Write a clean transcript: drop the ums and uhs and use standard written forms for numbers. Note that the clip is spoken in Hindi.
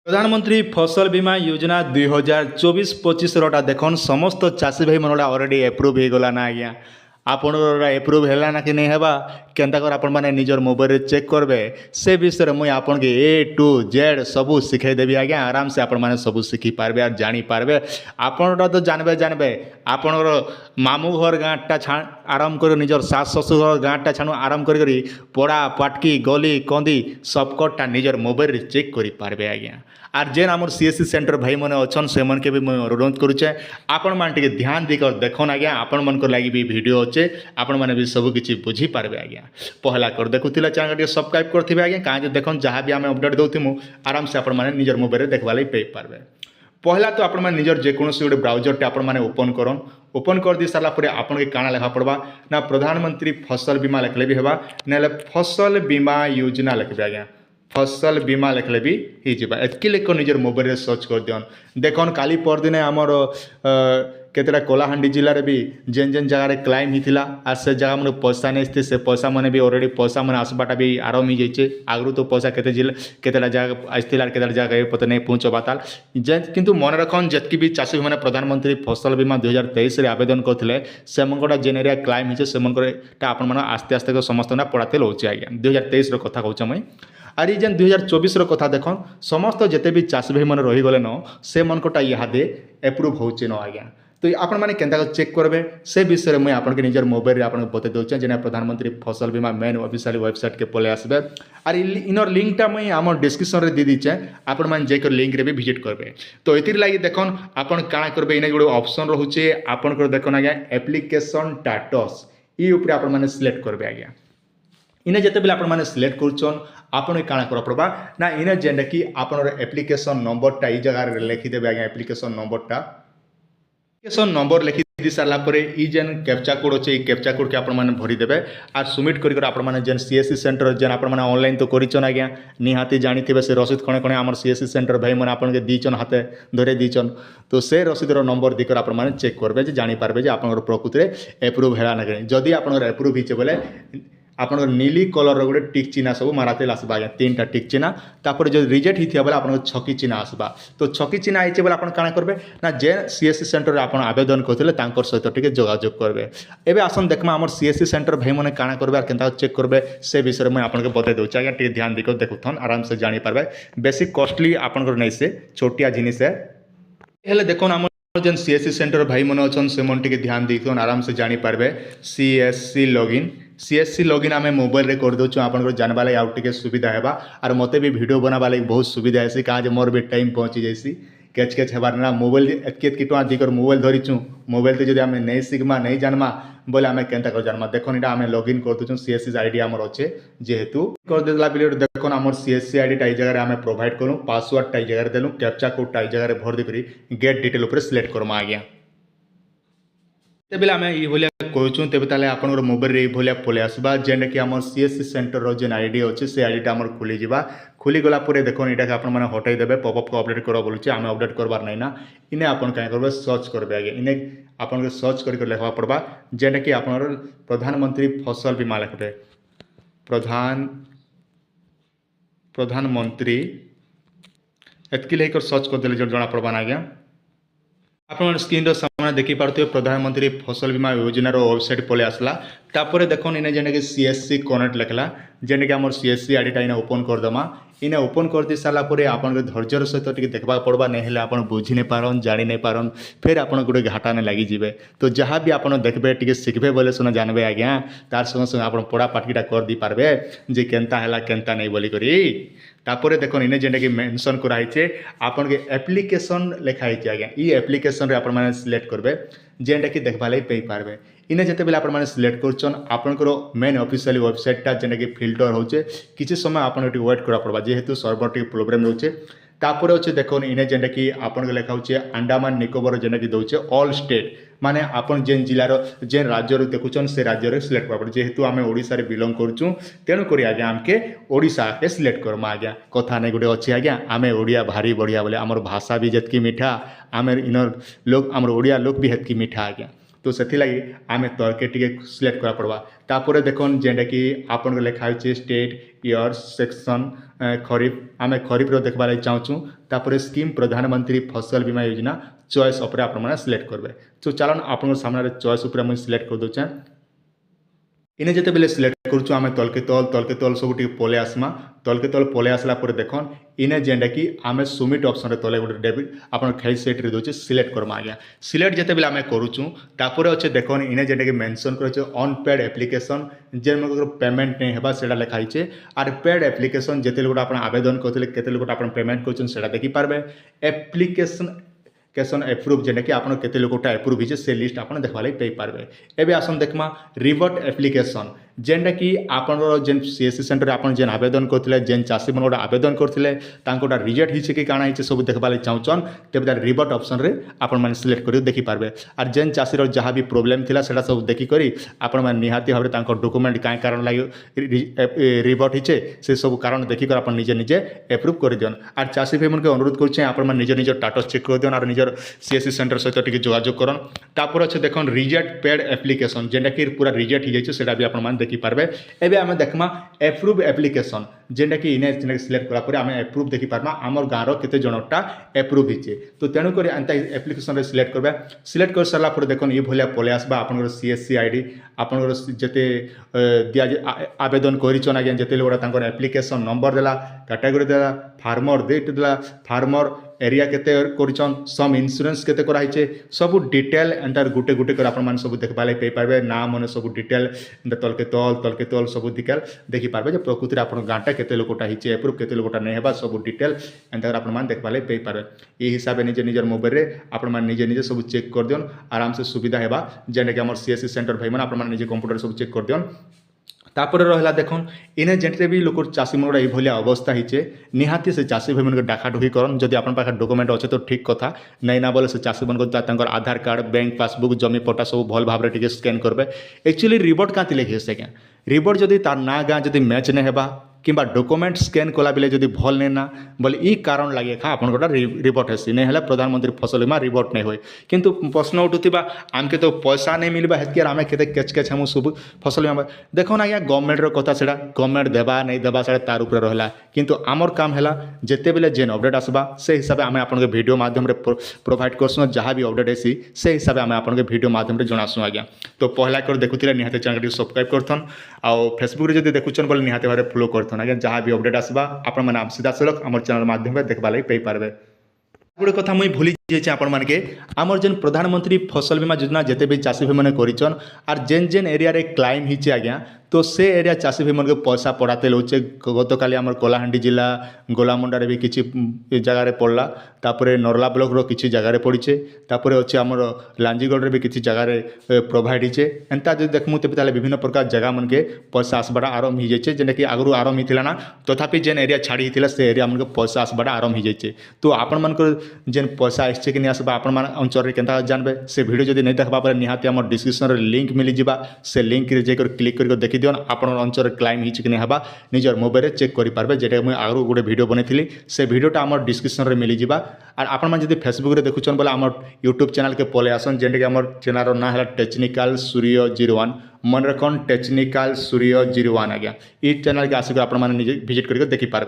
प्रधानमंत्री फसल बीमा योजना 2024-25 रोटा देखन समस्त चाषी भाई मनोड़ा ऑलरेडी एप्रूव हो गला ना आज्ञा आपणर एप्रूव है ना कि नहीं हेबा केन्ता कर आपण मैंने निजर मोबाइल चेक करबे से विषय मुझे आपन के ए टू जेड सबू शिखे देवी आज्ञा आराम से आपण मैंने सबू शिखी पारबे और जानी पारबे आपणटा तो जानबे आपणर मामू घर गाँटा छा आराम कर निजर सास ससुर घर गाँटा छाणु आराम करी पड़ा पाटकी गली कंदी सबकटा निजर मोबाइल चेक करि पारबे आज्ञा आर जेन आमर सीएससी सेंटर भाई मैंने अच्छन से मन के भी मुझे अनुरोध करुचे आपण मैंने ध्यान देकर देखन आज्ञा आपण मन लगी भी वीडियो अच्छे आपण मैंने भी सब किसी बुझी पारबे आज्ञा पहला कर देखुला चैनल टे सब्सक्राइब करेंगे आज्ञा कहीं देखन जहाँ भी आम अपडेट दूँ आराम से आपण मैंने निजर मोबाइल देखवा लगे पारे पहला तो आपण मैंने निजर जेकोसी गोटे ब्राउजर टे आपण मैंने ओपन करन ओपन कर दी सारा पर आपन के काଣା लेखा पड़वा ना प्रधानमंत्री फसल बीमा लिखले भी हेबा ना फसल बीमा योजना लिखबे आज्ञा फसल बीमा लिखले भी ही जावा एतकी लेख निजर मोबाइल सर्च कर दियन देखन काली परदिने आमर केतटा कलाहांडी जिले भी जेन जेन जगह क्लाइम होता और से जगह मैंने पैसा नहीं से पैसा मैंने भी ऑलरेडी पैसा मैंने आसबाटा भी आरम हो जाइए आगु तो पैसा केतटा जगह आसला केतटा जगह पता नहीं पहुँचबाताल किंतु मन रखन जितकी भी चाषी मैंने प्रधानमंत्री फसल बीमा 2023 आवेदन करते से जेन एरिया क्लाइम होते से आप आस्ते आस्ते समस्त पढ़ाते रोचे आज्ञा 2023 कथा कहूँ मुई आर ये जेन 2024 कथा देखन समस्त जिते भी चाषी भाई मैंने रहीगले न से मनकटा इहादे एप्रूव होचे न आज्ञा तो आपण मैंने केन्ता चेक करेंगे से विषय मुझे आपन के निजर मोबाइल आपन बता दूचे जेना प्रधानमंत्री फसल बीमा मेन ऑफिशियल वेबसाइट के पले आसबे और इनर लिंकटा मुझे आम डिस्क्रिप्शन रे दी दीचे आपण मैंने जेकर लिंक रे भी विजिट करेंगे तो ये लगी देखन आपन काଣା करबे इने गोटे ऑप्शन रोचे आपन को देखन आज्ञा एप्लिकेशन स्टेटस ई ऊपर आपण मैंने सिलेक्ट करेंगे आज्ञा इने जिते बेले आपण मैंने सिलेक्ट करछन आपन काଣା कर पड़बा ना इने जेंडा कि आपन एप्लिकेशन नंबरटा ई जगह लिखिदेवे आज्ञा एप्लिकेशन नंबर लिखि दी सारा पर ई जेन कैप्चा कोड अच्छे ये कैप्चा कोड के आपने भरीदेवे और सबमिट कर आपने जेन सीएससी सेंटर जेन आपने ऑनलाइन तो करिछन आज्ञा निहाती जानी से रसीद खणे खणे आम सीएससी सेंटर भाई मैंने आपन के दीचन हाथे धरे दीचन तो से रसीदर नंबर दिकर आपने चेक करेंगे जानीपारे जे आप प्रकृति में एप्रूव है ना जदि आप एप्रूव हो बोले आप नीली कलर गोटे टिक चिन्ह सब माराते आसबा आज्ञा 3टा टिक चिन्ह तापर जो रिजेक्ट होता बेले आप छकी चिन्ह आसबा तो छकी चिन्ह आइए बोले आप काଣା करेंगे ना जे सीएससी सेंटर आप आवेदन करते सहित टे जोगाजोग करेंगे एवं आसन देखमा आम सीएससी सेंटर भाई मैंने काଣା करेंगे केन्ता चेक करेंगे से विषय में आपको बता दूचे आज्ञा टे ध्यान देकर देखुन आराम से जानीपारे बेसी कॉस्टली आपंकर नहीं से छोटिया जिनिस है देखो आम जेन सीएससी सेंटर भाई मन अच्छन से मन टे ध्यान देखन आराम से जानीपारे सीएससी लॉगिन आम मोबाइल रे कर दूँ आप जानवा लगे आउ टे सुविधा है और मत भी वीडियो बनावा लगे बहुत सुविधा है कहाँ मोर भी टाइम पहुँची जाइसी कैच कैच हेबार ना मोबाइल एतकी टଙ୍କା दिकर मोबाइल धरीचु मोबाइल तो आम नहीं शिखमा नहीं जानमा बोले आम केन्ता कर जानमा देखो इटा आम लॉगिन कर दूँ सीएससी आईडी आमर अच्छे जेहेतु कर देला बेले देखो आम सीएससी आईडी टाई जगह आम प्रोवाइड करूँ पासवर्ड टाई जगह देलु कैप्चा कोड टाई जगह भर देकर गेट डिटेल उपर सिलेक्ट करमा आज्ञा तेबेले आम ये कहूँ तेज ताले आप मोबाइल ये पलि आसबा जेनटा कि आम सीएससी सेंटर जेन आईडी अच्छे से आईडीटा आम खोलीजा खोलीगला देखो यहाँ आप हटाई देवे पॉपअप को अपडेट कर बोलूँ आम अपडेट करवार नहीं ना इन्हें आप करेंगे सर्च करेंगे आगे इन्हें आपन सर्च करके लिखा पड़वा जेनटा कि आप प्रधानमंत्री फसल बीमा लिखबे प्रधानमंत्री एतकी लेकर सर्च कर देले जना पड़वा ना आज्ञा आप स्क्रीन सामने देखी पारे प्रधानमंत्री फसल बीमा योजना वेबसाइट पलि आसला तापर देखो इन्हें जेने कि सीएससी कनेक्ट लिखला जेने कि आम सीएससी आईडीटा इन्हें ओपन करदमा इन्हें ओपन कर दी सारा पर आप धैर्यर सहित टे देखा पड़वा नहीं आप बुझी नहीं पारन जानी नहीं पारन फिर आप गोटे घाटाने लगिजे तो जहाँ भी आप देखते टे शिखबे बोले सुना जानबे आज्ञा तार संगे संगे आप पढ़ा पाठकीटा कर दी पारबे जे केन्ता है केन्ता नहीं बोली करी तापर देखो इन्हें जेनटा कि मेंशन कराइछे आपन के एप्लिकेशन लिखाई आज्ञा ई एप्लिकेशन रे आप मैंने सिलेक्ट करेंगे जेनटा कि देखा लगे पारबे इन्हें जिते बेले आप सिलेक्ट करछन आपनकर मेन ऑफिशियल वेबसाइटा जेनटा कि फिल्टर होचे किसी समय आपन वेट करा पड़वा जेहेतु सर्वर टी प्रोब्लेम रोचे तापर अच्छे देखो इन्हें जेनटा कि आपन लिखा होचे अंडमान निकोबर जेनटा कि दौचे ऑल स्टेट माने आपन जेन जिलार जेन राज्य देखुचन से राज्य सिलेक्ट करा जेहेतु आम ओडिशा रे बिलोंग करूँ तेणुक आज्ञा आमके ओडिशा के सिलेक्ट करमा आज्ञा कथा नहीं गोटे अच्छी आज्ञा आम ओडिया भारी बढ़िया बोले आमर भाषा भी जितकी मीठा आम इनर लोग आमर ओडिया लोग भी हेतकी मीठा आज्ञा तो ସେଥିଲାଗି ଆମେ ତଳକେ ଟିକେ ସିଲେକ୍ଟ କରା ପଡ଼ବା। ତାପରେ ଦେଖୁନ୍ ଯେନ୍ଟାକି ଆପଣଙ୍କ ଲେଖା ହେଇଛି ଷ୍ଟେଟ୍ ଇୟର୍ ସେକ୍ସନ୍ ଖରିଫ ଆମେ ଖରିଫର ଦେଖିବା ଲାଗି ଚାହୁଁଛୁ। ତାପରେ ସ୍କିମ୍ ପ୍ରଧାନମନ୍ତ୍ରୀ ଫସଲ ବୀମା ଯୋଜନା ଚଏସ୍ ଉପରେ ଆପଣମାନେ ସିଲେକ୍ଟ କରିବେ। ତ ଚାଲନ୍ ଆପଣଙ୍କ ସାମ୍ନାରେ ଚଏସ୍ ଉପରେ ମୁଇଁ ସିଲେକ୍ଟ କରିଦେଉଛେ। इने जितेबाला सिलेक्ट करूँ आम तलके तल सब पलि आसमा तलके तल पलि आसला देखन इने जेनटा कि आम सबमिट ऑप्शन रे तले गोटे डेबिट आप खेल सेट रे दूचे सिलेक्ट करमा आज्ञा सिलेक्ट जिते आम करूँ तापर अच्छे देखन इने जेनटा कि मेंशन कर अनपेड एप्लिकेशन जेन पेमेंट नहीं है से लिखाई आर पेड एप्लिकेशन जिते लोग आप आवेदन करते केते लोग आप पेमेंट कर देखिपारे एप्लिकेशन कैसन एप्रूव जेनटा कि आपन केते लोकटा एप्रूव हिचे से लिस्ट आपन देखबा लागि पई पारबे। एबे आसन देखमा रिवर्ट एप्लिकेशन जेनटा कि आपन जेन सीएससी सेंटर आपन जेन आवेदन करथिले जेन चासी मन गोटा आवेदन करथिले तांकोटा रिजेक्ट हिचे कि काना हिचे सब देखबा लागि चाहउचन तेबे रिवर्ट ऑप्शन रे आपन माने सिलेक्ट करि देखि पारबे। आर जेन चासी रो जहां भी प्रॉब्लम थिला सेटा सब देखि करी आपन माने निहाती भाबरे तांको डॉक्यूमेंट काय कारण लागि रिवर्ट हिचे से सब कारण देखि कर आपन निजे निजे एप्रूव करि दियन। आर चासी भाई मन के अनुरोध करछे आपन माने निजे निजे स्टेटस चेक कर दियन आर निजे सीएससी सेंटर सहित टिके जोगाजोग करन। तापर अच्छे देखन रिजेक्ट पेड एप्लिकेशन जेनटा कि पूरा रिजेक्ट हो जाए भी आप देखिपारे। एबे आम देखमा एप्रूव एप्लिकेशन जेनटा कि इने सिलेक्ट करा आम एप्रूव देखिपारमा आमर गाँव के जनटा एप्रूव होचे। तो तेणुक एंता एप्लिकेशन सिलेक्ट करबा सिलेक्ट कर सारा देखो ये भाया पलि आसबा आपन सीएससी आईडी आपन जिते दिया आवेदन करछन आज्ञा जिते लोग एप्लिकेशन नंबर देला कैटेगरी देला फार्मर डेट देला फार्मर एरिया केते करछन सम इंश्योरेंस केते कराइछे सब डिटेल एंटर गुटे गुटे कर आपन मान सब देखबा लागि पई पारबे नाम मने सब डिटेल तलके तल सब डिटेल देखि पारबे जे प्रकृति आपन गांटा केते लोकटा हिचे एप्रूव केते लोकटा नै हेबा सब डिटेल एंटर आपन मान देखबा लागि पई पारबे। ए हिसाब निजे निजर मोबाइल रे आपन मान निजे निजे सब चेक कर दियन आराम से सुविधा हेबा जेने कि हमर सीएससी सेंटर भाई मन आपन मान निजे कंप्यूटर सब चेक कर दियन। तापर रहा देखन इने जेते भी लोक चाषी मन ये अवस्था होचे निहाती से चाषी भाई मन डाकाडुकी करन जदि आपन पाखे डॉक्यूमेंट अच्छे तो ठीक कथा नहीं ना बोले से चाषी मन को आधार कार्ड बैंक पासबुक जमी पट्टा सब भल भाव में स्कैन करबे। एक्चुअली रिपोर्ट क्या लिखे से क्या रिपोर्ट जदि तार ना गाँ जदि मैच नहीं हेबा किंबा डॉक्यूमेंट स्कैन कला बेले जदि भल नहीं ना बोले ई कारण लगे खा आपन गोटा रिपोर्ट हेसी नहीं है प्रधानमंत्री फसल बीमा रिपोर्ट नहीं हुए किंतु प्रश्न उठुवा आमके तो पैसा नहीं मिलवा हेतु आम के केच केच हम सब फसल बीमा देखो ना आज्ञा गवर्नमेंट कथा से गवर्नमेंट देवा नहीं देवा से तार ऊपर रहा किंतु आमर काम है जिते बेले जेन अपडेट आसवा से हिसाब से आम आपन वीडियो माध्यम प्रोवाइड करसु जहाँ भी अपडेट हेसी से हिसाब से आम आपन वीडियो माध्यम जनासु आज्ञा। तो पहला कर देखुले निहाते चैनल सब्सक्राइब करथन आउ फेसबुक रे जदि देखुछन बोले निहाते भारे फॉलो करथन आज्ञा जहाँ भी अपडेट आसवा आपण माने सीधा सड़क आम चैनल माध्यम देखबा लागि पई पारबे। गोटे कथा मुई भूली जाइए आपण मानके आमर जेन प्रधानमंत्री फसल बीमा योजना जिते भी चाषी भाई मैंने करिछन आर जेन जेन एरिया रे क्लाइम हिचे आज्ञा तो से एरिया चाषी भाई मन के पैसा पड़ाते लौचे गत काली आमर कलाहांडी जिला गोलामुंडा रे भी किछि जगह रे पड़ला तापरे नरला ब्लॉक रो किछि जगह रे पड़िछे तापरे अछि आमर लांजीगढ़ रे भी किछि जगह रे प्रोवाइड हिचे एंता जे देखमु तेबे ताले विभिन्न प्रकार जगह मन के पैसा आसबाटा आरंभ हो जाइए जेने कि आगु आरंभ हिथिला ना तथापि जेन एरिया छाड़ी हिथिला से एरिया मन के पैसा आसबाटा आरंभ हो जाइए। तो आपण मन को जेन पैसा आइछे कि नहीं आसबा आपण मान अंचल रे केनता जानबे से वीडियो जदि नहीं देखबा पर निहाती हमर डिस्क्रिप्शन रे लिंक मिली जिबा से लिंक रे जेकर क्लिक करके देखि दियन आपण अंचल क्लाइम हिच कि नहीं हबा निजर मोबाइल रे चेक करि पारबे जेटा मुई आगु गोटे वीडियो बनैथिली से वीडियोटा हमर डिस्क्रिप्शन रे मिली जिबा। आर आपण मान जदि फेसबुक रे देखुछन बोले हमर यूट्यूब चैनल के पले आसन जेंटे कि हमर चैनल रो ना हला टेक्निकल सूर्य 01 मन रखन टेक्निकल सूर्य 01 आज्ञा ई चैनल के आसिक आपण मान निजे विजिट करके देखि पारबे।